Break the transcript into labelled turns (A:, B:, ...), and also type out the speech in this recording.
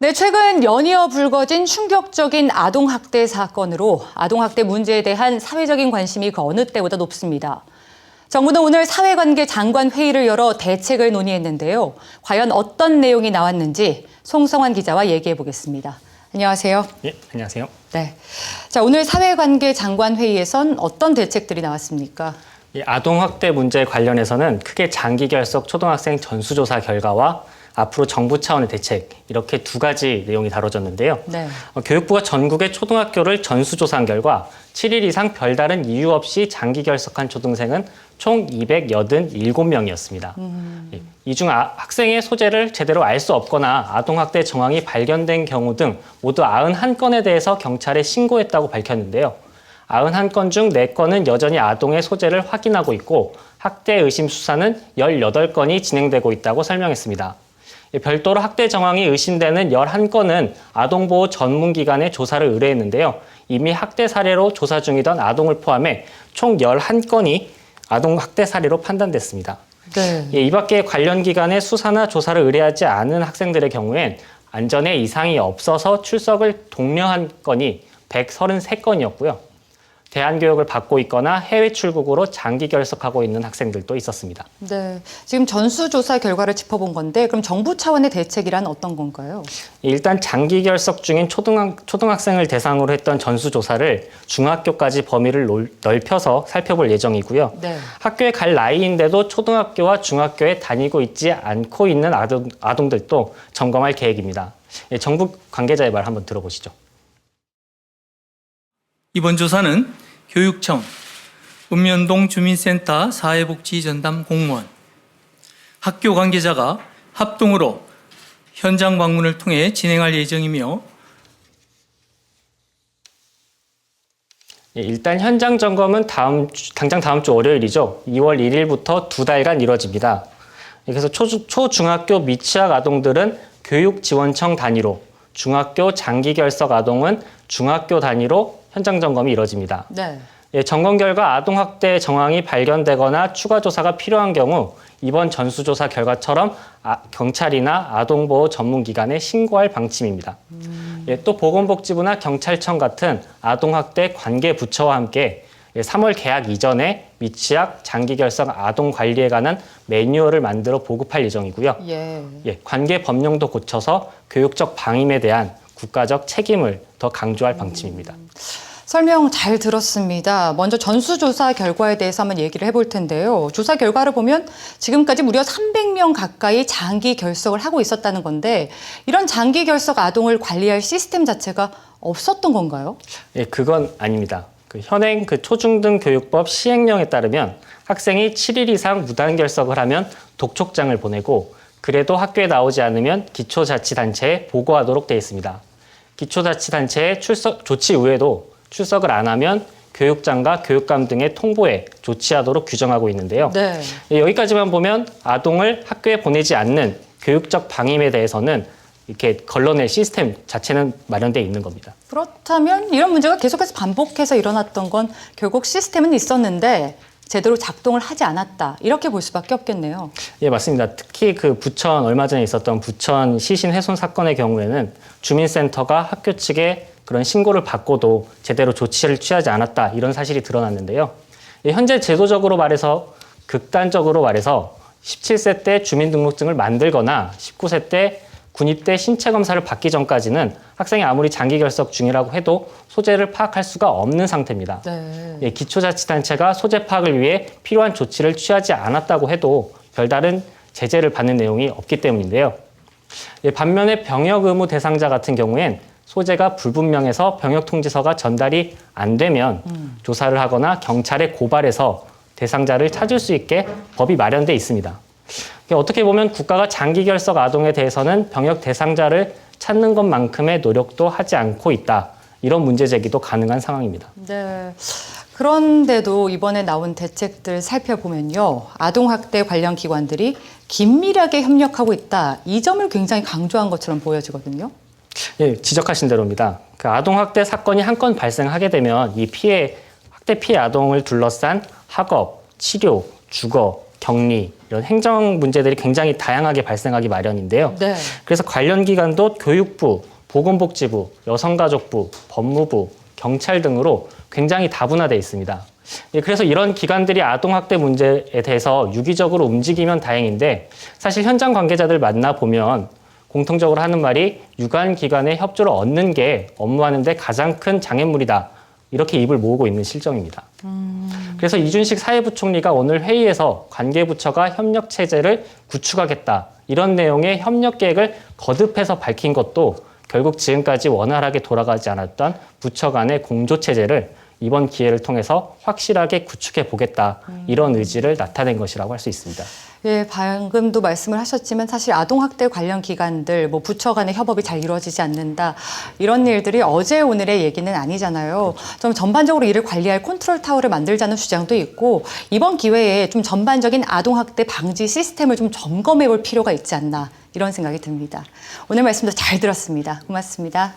A: 네, 최근 연이어 불거진 충격적인 아동학대 사건으로 아동학대 문제에 대한 사회적인 관심이 그 어느 때보다 높습니다. 정부는 오늘 사회관계 장관 회의를 열어 대책을 논의했는데요. 과연 어떤 내용이 나왔는지 송성환 기자와 얘기해 보겠습니다. 안녕하세요.
B: 예, 안녕하세요.
A: 네. 자, 오늘 사회관계 장관 회의에선 어떤 대책들이 나왔습니까?
B: 이 아동학대 문제 관련해서는 크게 장기 결석 초등학생 전수조사 결과와 앞으로 정부 차원의 대책 이렇게 두 가지 내용이 다뤄졌는데요.
A: 네.
B: 교육부가 전국의 초등학교를 전수조사한 결과 7일 이상 별다른 이유 없이 장기 결석한 초등생은 총 287명이었습니다. 이 중 학생의 소재를 제대로 알 수 없거나 아동학대 정황이 발견된 경우 등 모두 91건에 대해서 경찰에 신고했다고 밝혔는데요. 91건 중 4건은 여전히 아동의 소재를 확인하고 있고 학대 의심 수사는 18건이 진행되고 있다고 설명했습니다. 별도로 학대 정황이 의심되는 11건은 아동보호 전문기관에 조사를 의뢰했는데요. 이미 학대 사례로 조사 중이던 아동을 포함해 총 11건이 아동학대 사례로 판단됐습니다.
A: 네.
B: 이 밖에 관련 기관에 수사나 조사를 의뢰하지 않은 학생들의 경우엔 안전에 이상이 없어서 출석을 독려한 건이 133건이었고요. 대안교육을 받고 있거나 해외 출국으로 장기 결석하고 있는 학생들도 있었습니다.
A: 네. 지금 전수조사 결과를 짚어본 건데 그럼 정부 차원의 대책이란 어떤 건가요?
B: 일단 장기 결석 중인 초등학생을 대상으로 했던 전수조사를 중학교까지 범위를 넓혀서 살펴볼 예정이고요.
A: 네.
B: 학교에 갈 나이인데도 초등학교와 중학교에 다니고 있지 않고 있는 아동들도 점검할 계획입니다. 정부 관계자의 말 한번 들어보시죠.
C: 이번 조사는 교육청, 읍면동 주민센터 사회복지전담 공무원, 학교 관계자가 합동으로 현장 방문을 통해 진행할 예정이며
B: 일단 현장 점검은 당장 다음 주 월요일이죠. 2월 1일부터 2달간 이루어집니다. 그래서 초중학교 미취학 아동들은 교육지원청 단위로, 중학교 장기 결석 아동은 중학교 단위로 현장 점검이 이루어집니다.
A: 네.
B: 점검 결과 아동학대 정황이 발견되거나 추가 조사가 필요한 경우 이번 전수조사 결과처럼 경찰이나 아동보호 전문기관에 신고할 방침입니다. 또 보건복지부나 경찰청 같은 아동학대 관계부처와 함께 3월 개학 이전에 미취학, 장기결석 아동 관리에 관한 매뉴얼을 만들어 보급할 예정이고요. 관계 법령도 고쳐서 교육적 방임에 대한 국가적 책임을 더 강조할 방침입니다.
A: 설명 잘 들었습니다. 먼저 전수조사 결과에 대해서 한번 얘기를 해볼 텐데요. 조사 결과를 보면 지금까지 무려 300명 가까이 장기 결석을 하고 있었다는 건데 이런 장기 결석 아동을 관리할 시스템 자체가 없었던 건가요?
B: 그건 아닙니다. 현행 초중등 교육법 시행령에 따르면 학생이 7일 이상 무단 결석을 하면 독촉장을 보내고 그래도 학교에 나오지 않으면 기초자치단체에 보고하도록 되어 있습니다. 기초자치단체의 조치 이후에도 출석을 안 하면 교육장과 교육감 등의 통보에 조치하도록 규정하고 있는데요.
A: 네.
B: 여기까지만 보면 아동을 학교에 보내지 않는 교육적 방임에 대해서는 이렇게 걸러낼 시스템 자체는 마련되어 있는 겁니다.
A: 그렇다면 이런 문제가 계속해서 반복해서 일어났던 건 결국 시스템은 있었는데 제대로 작동을 하지 않았다. 이렇게 볼 수밖에 없겠네요.
B: 예, 맞습니다. 특히 부천 얼마 전에 있었던 부천 시신 훼손 사건의 경우에는 주민센터가 학교 측에 그런 신고를 받고도 제대로 조치를 취하지 않았다. 이런 사실이 드러났는데요. 현재 제도적으로 말해서 극단적으로 말해서 17세 때 주민등록증을 만들거나 19세 때 군입대 신체 검사를 받기 전까지는 학생이 아무리 장기 결석 중이라고 해도 소재를 파악할 수가 없는 상태입니다.
A: 네.
B: 기초자치단체가 소재 파악을 위해 필요한 조치를 취하지 않았다고 해도 별다른 제재를 받는 내용이 없기 때문인데요. 반면에 병역 의무 대상자 같은 경우엔 소재가 불분명해서 병역 통지서가 전달이 안 되면 조사를 하거나 경찰에 고발해서 대상자를 찾을 수 있게 법이 마련돼 있습니다. 어떻게 보면 국가가 장기 결석 아동에 대해서는 병역 대상자를 찾는 것만큼의 노력도 하지 않고 있다. 이런 문제 제기도 가능한 상황입니다.
A: 네. 그런데도 이번에 나온 대책들 살펴보면요. 아동학대 관련 기관들이 긴밀하게 협력하고 있다. 이 점을 굉장히 강조한 것처럼 보여지거든요.
B: 예, 지적하신 대로입니다. 아동학대 사건이 한 건 발생하게 되면 이 학대 피해 아동을 둘러싼 학업, 치료, 주거, 격리, 이런 행정 문제들이 굉장히 다양하게 발생하기 마련인데요.
A: 네.
B: 그래서 관련 기관도 교육부, 보건복지부, 여성가족부, 법무부, 경찰 등으로 굉장히 다분화돼 있습니다. 그래서 이런 기관들이 아동학대 문제에 대해서 유기적으로 움직이면 다행인데 사실 현장 관계자들 만나보면 공통적으로 하는 말이 유관기관의 협조를 얻는 게 업무하는 데 가장 큰 장애물이다. 이렇게 입을 모으고 있는 실정입니다. 그래서 이준식 사회부총리가 오늘 회의에서 관계부처가 협력체제를 구축하겠다. 이런 내용의 협력 계획을 거듭해서 밝힌 것도 결국 지금까지 원활하게 돌아가지 않았던 부처 간의 공조체제를 이번 기회를 통해서 확실하게 구축해 보겠다. 이런 의지를 나타낸 것이라고 할 수 있습니다.
A: 예, 방금도 말씀을 하셨지만 사실 아동학대 관련 기관들, 뭐 부처 간의 협업이 잘 이루어지지 않는다. 이런 일들이 어제 오늘의 얘기는 아니잖아요. 좀 전반적으로 이를 관리할 컨트롤 타워를 만들자는 주장도 있고 이번 기회에 좀 전반적인 아동학대 방지 시스템을 좀 점검해 볼 필요가 있지 않나 이런 생각이 듭니다. 오늘 말씀도 잘 들었습니다. 고맙습니다.